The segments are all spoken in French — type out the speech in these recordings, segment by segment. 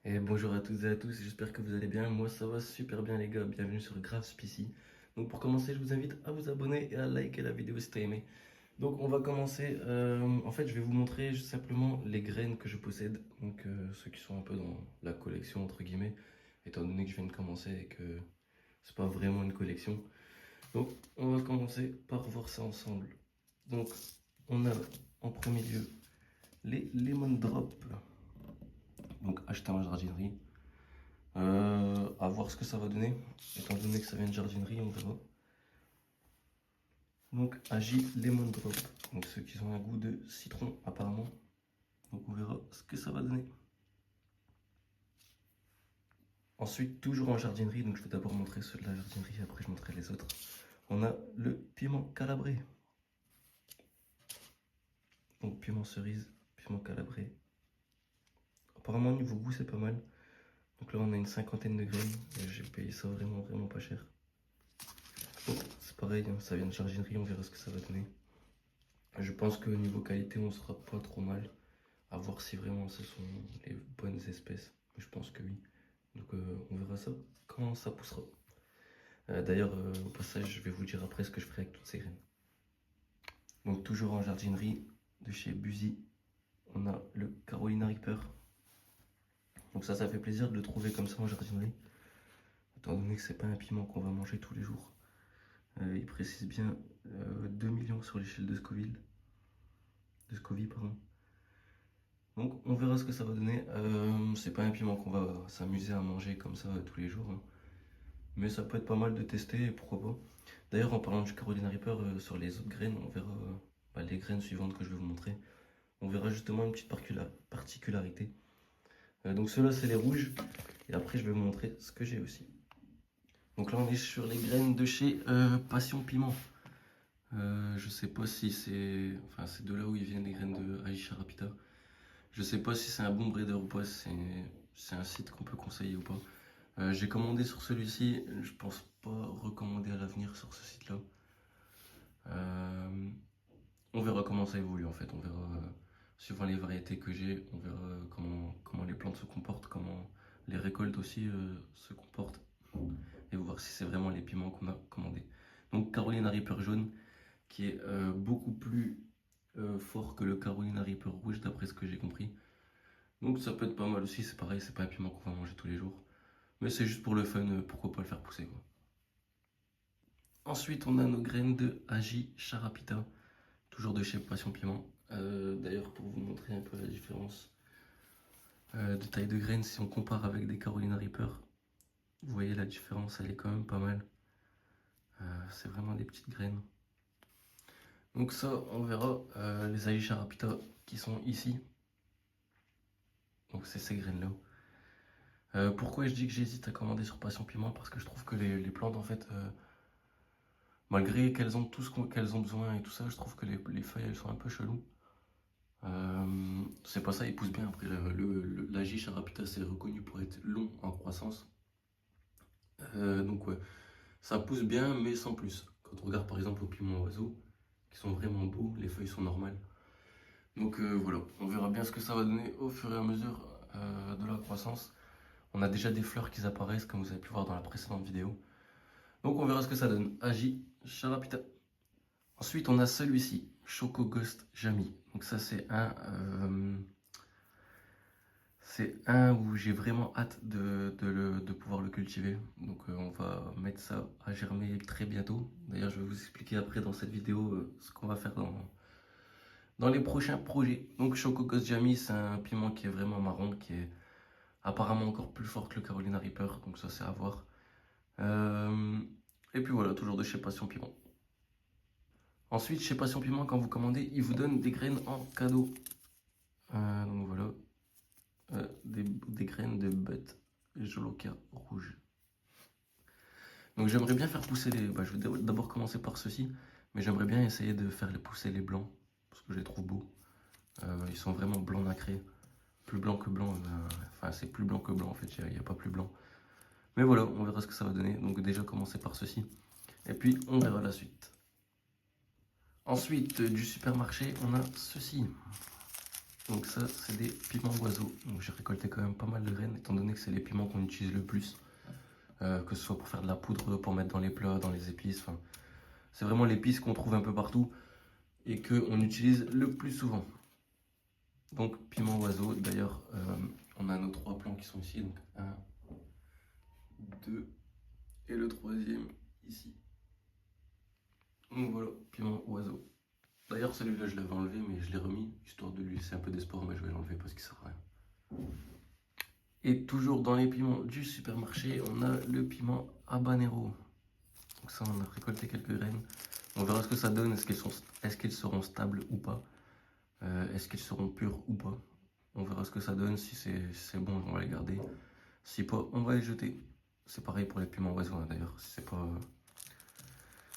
Et bonjour à toutes et à tous, j'espère que vous allez bien. Moi ça va super bien les gars, bienvenue sur GraphsPC. Donc pour commencer, je vous invite à vous abonner et à liker la vidéo si t'as aimé. Donc on va commencer, en fait je vais vous montrer simplement les graines que je possède. Donc ceux qui sont un peu dans la collection entre guillemets, étant donné que je viens de commencer et que c'est pas vraiment une collection. Donc on va commencer par voir ça ensemble. Donc on a en premier lieu les Lemon Drop, donc acheté en jardinerie. À voir ce que ça va donner. Étant donné que ça vient de jardinerie, on verra. Donc, Agi Lemon Drop. Donc, ceux qui ont un goût de citron, apparemment. Donc, on verra ce que ça va donner. Ensuite, toujours en jardinerie. Donc, je vais d'abord montrer ceux de la jardinerie. Après, je montrerai les autres. On a le piment calabré. Donc, piment cerise, piment calabré. Apparemment, niveau goût, c'est pas mal. Donc, là, on a une cinquantaine de graines. J'ai payé ça vraiment pas cher. Bon, c'est pareil, hein, ça vient de jardinerie. On verra ce que ça va donner. Je pense que niveau qualité, on sera pas trop mal. À voir si vraiment ce sont les bonnes espèces. Je pense que oui. Donc on verra ça quand ça poussera. D'ailleurs, au passage, je vais vous dire après ce que je ferai avec toutes ces graines. Donc toujours en jardinerie de chez Buzy, on a le Carolina Reaper. Donc ça fait plaisir de le trouver comme ça en jardinerie. Étant donné que c'est pas un piment qu'on va manger tous les jours. Il précise bien 2 millions sur l'échelle de Scoville. De Scoville, pardon. Donc on verra ce que ça va donner. C'est pas un piment qu'on va s'amuser à manger comme ça tous les jours, hein. Mais ça peut être pas mal de tester, pourquoi pas. D'ailleurs en parlant du Carolina Reaper, sur les autres graines, on verra les graines suivantes que je vais vous montrer. On verra justement une petite particularité. Donc ceux-là c'est les rouges. Et après je vais vous montrer ce que j'ai aussi. Donc là on est sur les graines de chez Passion Piment. Je sais pas si c'est... Enfin c'est de là où ils viennent les graines de Aisha Rapita. Je sais pas si c'est un bon breeder ou pas, c'est un site qu'on peut conseiller ou pas. J'ai commandé sur celui-ci, je pense pas recommander à l'avenir sur ce site-là. On verra comment ça évolue en fait, on verra suivant les variétés que j'ai, on verra comment les plantes se comportent, comment les récoltes aussi se comportent. Et voir si c'est vraiment les piments qu'on a commandés. Donc Carolina Reaper jaune, qui est beaucoup plus fort que le Carolina Reaper rouge d'après ce que j'ai compris. Donc ça peut être pas mal aussi, c'est pareil, c'est pas un piment qu'on va manger tous les jours. Mais c'est juste pour le fun, pourquoi pas le faire pousser quoi. Ensuite on a nos graines de Agi Charapita, toujours de chez Passion Piment. D'ailleurs pour vous montrer un peu la différence de taille de graines, si on compare avec des Carolina Reaper, vous voyez la différence, elle est quand même pas mal. C'est vraiment des petites graines. Donc ça on verra les Agi Charapita qui sont ici. Donc c'est ces graines là. Pourquoi je dis que j'hésite à commander sur Passion Piment? Parce que je trouve que les plantes en fait, malgré qu'elles ont tout ce qu'elles ont besoin et tout ça, je trouve que les feuilles elles sont un peu cheloues. C'est pas ça, ils poussent bien. Après, la J. Charapita c'est reconnu pour être long en croissance. Donc ouais, ça pousse bien mais sans plus. Quand on regarde par exemple au piment oiseau, qui sont vraiment beaux, les feuilles sont normales. Donc voilà, on verra bien ce que ça va donner au fur et à mesure de la croissance. On a déjà des fleurs qui apparaissent comme vous avez pu voir dans la précédente vidéo. Donc on verra ce que ça donne. Agi Charapita. Ensuite on a celui-ci, Choco Ghost Jamie. Donc ça c'est un où j'ai vraiment hâte de pouvoir le cultiver. Donc on va mettre ça à germer très bientôt. D'ailleurs je vais vous expliquer après dans cette vidéo ce qu'on va faire dans les prochains projets. Donc Choco Ghost Jamie c'est un piment qui est vraiment marron, qui est apparemment encore plus fort que le Carolina Reaper. Donc ça c'est à voir. Et puis voilà, toujours de chez Passion Piment. Ensuite, chez Passion Piment, quand vous commandez, ils vous donnent des graines en cadeau. Donc voilà, des graines de bête Jolokia rouge. Donc j'aimerais bien faire pousser les... je vais d'abord commencer par ceux-ci, mais j'aimerais bien essayer de faire pousser les blancs, parce que je les trouve beaux. Ils sont vraiment blancs nacrés, plus blanc que blanc. Enfin, c'est plus blanc que blanc en fait, il n'y a pas plus blanc. Mais voilà, on verra ce que ça va donner. Donc déjà commencer par ceux-ci, et puis on verra la suite. Ensuite, du supermarché, on a ceci. Donc ça, c'est des piments oiseaux. Donc j'ai récolté quand même pas mal de graines, étant donné que c'est les piments qu'on utilise le plus. Que ce soit pour faire de la poudre, pour mettre dans les plats, dans les épices. Enfin, c'est vraiment l'épice qu'on trouve un peu partout et qu'on utilise le plus souvent. Donc piment oiseau, d'ailleurs, on a nos 3 plants qui sont ici. Donc 1, 2 et le 3e ici. Donc voilà, piment oiseau. D'ailleurs, celui-là, je l'avais enlevé, mais je l'ai remis, histoire de lui laisser un peu d'espoir, mais je vais l'enlever parce qu'il sert à rien. Et toujours dans les piments du supermarché, on a le piment habanero. Donc ça, on a récolté quelques graines. On verra ce que ça donne, est-ce qu'ils seront stables ou pas, est-ce qu'ils seront purs ou pas. On verra ce que ça donne, si c'est bon, on va les garder. Si pas, on va les jeter. C'est pareil pour les piments oiseaux, hein, d'ailleurs.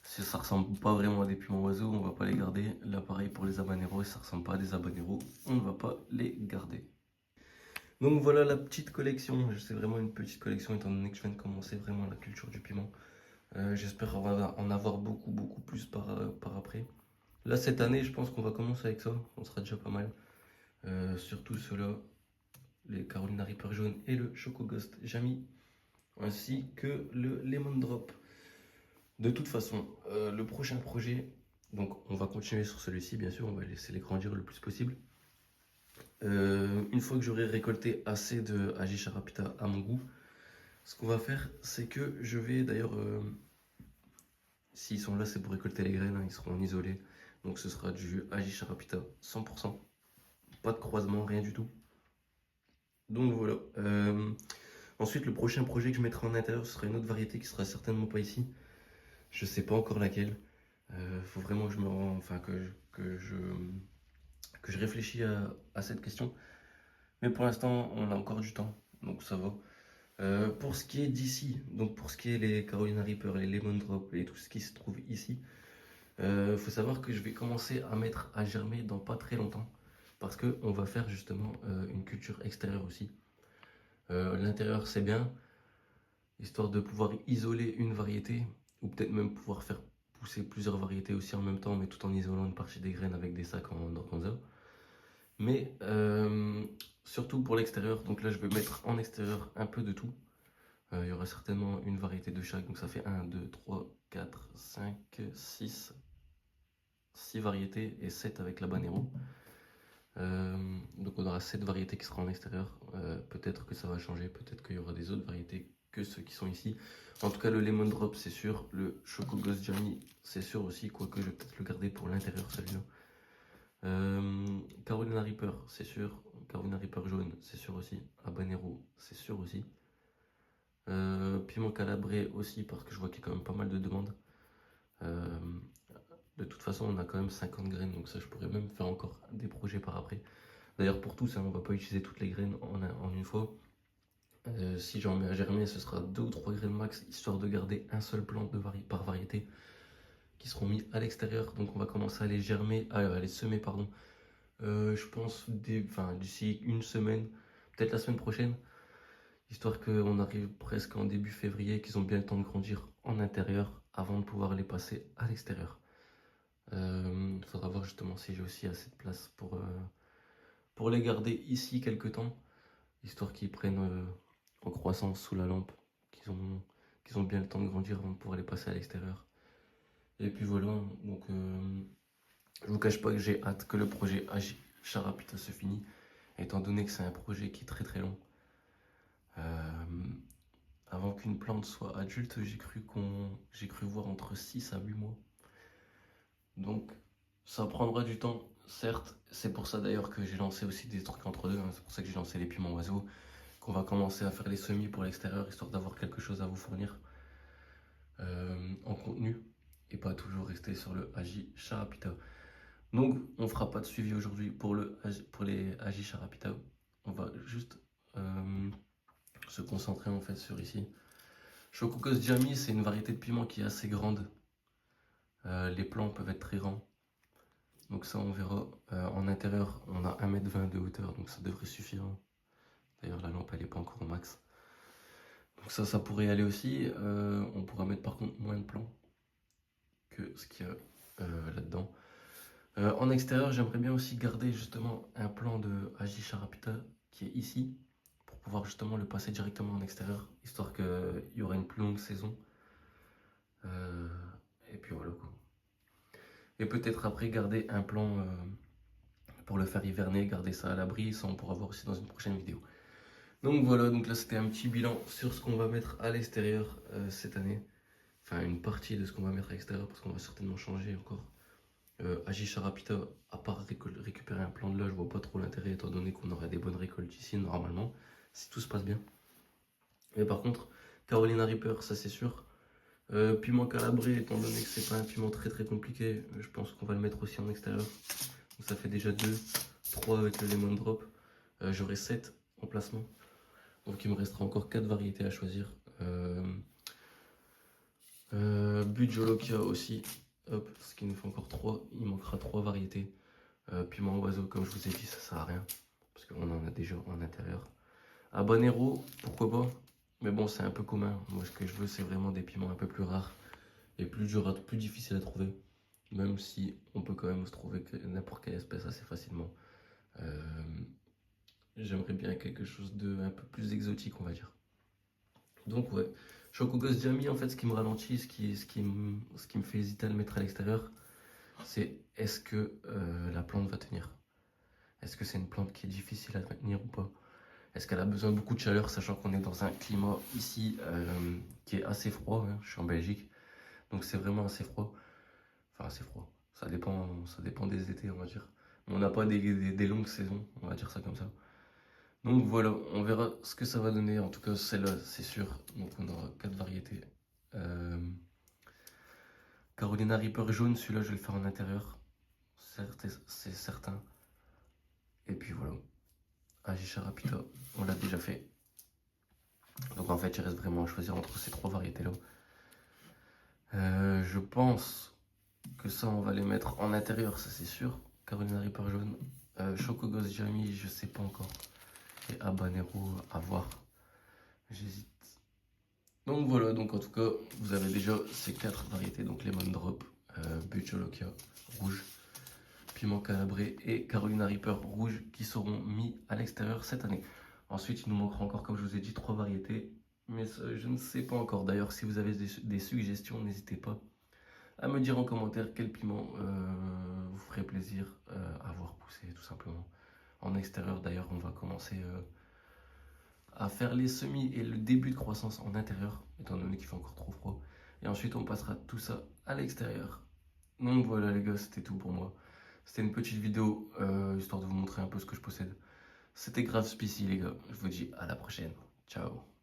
Si ça ressemble pas vraiment à des piments oiseaux, on va pas les garder. Là, pareil pour les habaneros, si ça ressemble pas à des habaneros, on ne va pas les garder. Donc voilà la petite collection. C'est vraiment une petite collection étant donné que je viens de commencer vraiment la culture du piment. J'espère en avoir beaucoup plus par après. Là, cette année, je pense qu'on va commencer avec ça. On sera déjà pas mal. Surtout ceux-là, les Carolina Reaper jaune et le Choco Ghost Jammy, ainsi que le Lemon Drop. De toute façon, le prochain projet, donc on va continuer sur celui-ci, bien sûr, on va laisser les grandir le plus possible. Une fois que j'aurai récolté assez de Agisharapita à mon goût, ce qu'on va faire, c'est que je vais d'ailleurs, s'ils sont là, c'est pour récolter les graines, hein, ils seront isolés. Donc ce sera du Agisharapita 100%, pas de croisement, rien du tout. Donc voilà. Ensuite, le prochain projet que je mettrai en intérieur, ce sera une autre variété qui sera certainement pas ici. Je sais pas encore laquelle. Faut vraiment que je me rends, enfin que je réfléchis à cette question. Mais pour l'instant, on a encore du temps, donc ça va. Pour ce qui est d'ici, donc pour ce qui est les Carolina Reaper, les Lemon Drop et tout ce qui se trouve ici, faut savoir que je vais commencer à mettre à germer dans pas très longtemps. Parce qu'on va faire justement une culture extérieure aussi. L'intérieur c'est bien, histoire de pouvoir isoler une variété, ou peut-être même pouvoir faire pousser plusieurs variétés aussi en même temps, mais tout en isolant une partie des graines avec des sacs en organza. Mais surtout pour l'extérieur, donc là je vais mettre en extérieur un peu de tout. Il y aura certainement une variété de chaque, donc ça fait 1, 2, 3, 4, 5, 6 variétés et 7 avec l'habanero. Donc on aura 7 variétés qui seront en extérieur. Peut-être que ça va changer, peut-être qu'il y aura des autres variétés que ceux qui sont ici. En tout cas, le Lemon Drop, c'est sûr. Le Choco Ghost Jammy, c'est sûr aussi, quoique je vais peut-être le garder pour l'intérieur, celui-là. Carolina Reaper, c'est sûr. Carolina Reaper jaune, c'est sûr aussi. Habanero, c'est sûr aussi. Piment calabré aussi, parce que je vois qu'il y a quand même pas mal de demandes. De toute façon, on a quand même 50 graines, donc ça, je pourrais même faire encore des projets par après. D'ailleurs, pour tous, hein, on ne va pas utiliser toutes les graines en une fois. Si j'en mets à germer, ce sera 2 ou 3 graines max, histoire de garder un seul plant par variété qui seront mis à l'extérieur. Donc on va commencer à les germer, à les semer, pardon. Je pense d'ici une semaine, peut-être la semaine prochaine, histoire qu'on arrive presque en début février, qu'ils ont bien le temps de grandir en intérieur avant de pouvoir les passer à l'extérieur. Il faudra voir justement si j'ai aussi assez de place pour les garder ici quelques temps, histoire qu'ils prennent en croissance sous la lampe, qu'ils ont bien le temps de grandir avant de pouvoir les passer à l'extérieur. Et puis voilà, donc je vous cache pas que j'ai hâte que le projet Agisharapita se finisse, étant donné que c'est un projet qui est très long. Avant qu'une plante soit adulte, j'ai cru voir entre 6 à 8 mois. Donc ça prendra du temps, certes. C'est pour ça d'ailleurs que j'ai lancé aussi des trucs entre deux, hein. C'est pour ça que j'ai lancé les piments oiseaux, qu'on va commencer à faire les semis pour l'extérieur, histoire d'avoir quelque chose à vous fournir en contenu, et pas toujours rester sur le Agisharapita. Donc on fera pas de suivi aujourd'hui pour les Agisharapita. On va juste se concentrer en fait sur ici. Choco Ghost Jammy, c'est une variété de piment qui est assez grande. Les plants peuvent être très grands. Donc ça on verra. En intérieur, on a 1,20 m de hauteur, donc ça devrait suffire. D'ailleurs la lampe elle n'est pas encore au max. Donc ça pourrait aller aussi. On pourra mettre par contre moins de plants que ce qu'il y a là-dedans. En extérieur, j'aimerais bien aussi garder justement un plan de Aji Sharapita qui est ici, pour pouvoir justement le passer directement en extérieur, histoire qu'il y aura une plus longue saison. Euh, et puis voilà quoi. Et peut-être après garder un plan pour le faire hiverner, garder ça à l'abri, ça on pourra voir aussi dans une prochaine vidéo. Donc voilà, donc là c'était un petit bilan sur ce qu'on va mettre à l'extérieur cette année. Enfin une partie de ce qu'on va mettre à l'extérieur parce qu'on va certainement changer encore. Aji Sharapita, à part récupérer un plan de là, je vois pas trop l'intérêt étant donné qu'on aura des bonnes récoltes ici normalement, si tout se passe bien. Mais par contre, Carolina Reaper, ça c'est sûr. Piment calabré, étant donné que c'est pas un piment très compliqué, je pense qu'on va le mettre aussi en extérieur. Donc ça fait déjà 2, 3 avec le lemon drop. J'aurai 7 en placement. Donc il me restera encore 4 variétés à choisir. Bujolokia aussi. Hop, ce qui nous fait encore 3. Il manquera 3 variétés. Piment oiseau, comme je vous ai dit, ça sert à rien. Parce qu'on en a déjà en intérieur. Habanero, pourquoi pas. Mais bon, c'est un peu commun. Moi, ce que je veux, c'est vraiment des piments un peu plus rares. Et plus dur, plus difficile à trouver. Même si on peut quand même se trouver n'importe quelle espèce assez facilement. J'aimerais bien quelque chose de un peu plus exotique, on va dire. Donc ouais, Chocogos Jamie, en fait, ce qui me ralentit, ce qui me fait hésiter à le mettre à l'extérieur, c'est est-ce que la plante va tenir? Est-ce que c'est une plante qui est difficile à tenir ou pas? Est-ce qu'elle a besoin de beaucoup de chaleur, sachant qu'on est dans un climat ici qui est assez froid, hein. Je suis en Belgique, donc c'est vraiment assez froid. Enfin, assez froid. Ça dépend des étés, on va dire. On n'a pas des longues saisons, on va dire ça comme ça. Donc voilà, on verra ce que ça va donner. En tout cas, celle-là, c'est sûr. Donc on aura 4 variétés. Carolina Reaper jaune, celui-là, je vais le faire en intérieur. C'est certain. Et puis voilà. Aji Sharapita, on l'a déjà fait. Donc en fait, il reste vraiment à choisir entre ces 3 variétés-là. Je pense que ça, on va les mettre en intérieur, ça c'est sûr. Carolina Reaper jaune. Chocogos Jamie, je sais pas encore. Et Habanero, à voir. J'hésite. Donc voilà, donc en tout cas, vous avez déjà ces 4 variétés, donc Lemon Drop, Bujolokia rouge, Piment Calabré et Carolina Reaper rouge qui seront mis à l'extérieur cette année. Ensuite, il nous manquera encore, comme je vous ai dit, 3 variétés, mais ça, je ne sais pas encore. D'ailleurs, si vous avez des suggestions, n'hésitez pas à me dire en commentaire quel piment vous ferait plaisir à voir pousser, tout simplement. En extérieur, d'ailleurs, on va commencer à faire les semis et le début de croissance en intérieur, étant donné qu'il fait encore trop froid. Et ensuite, on passera tout ça à l'extérieur. Donc voilà les gars, c'était tout pour moi. C'était une petite vidéo, histoire de vous montrer un peu ce que je possède. C'était grave spicy les gars. Je vous dis à la prochaine. Ciao.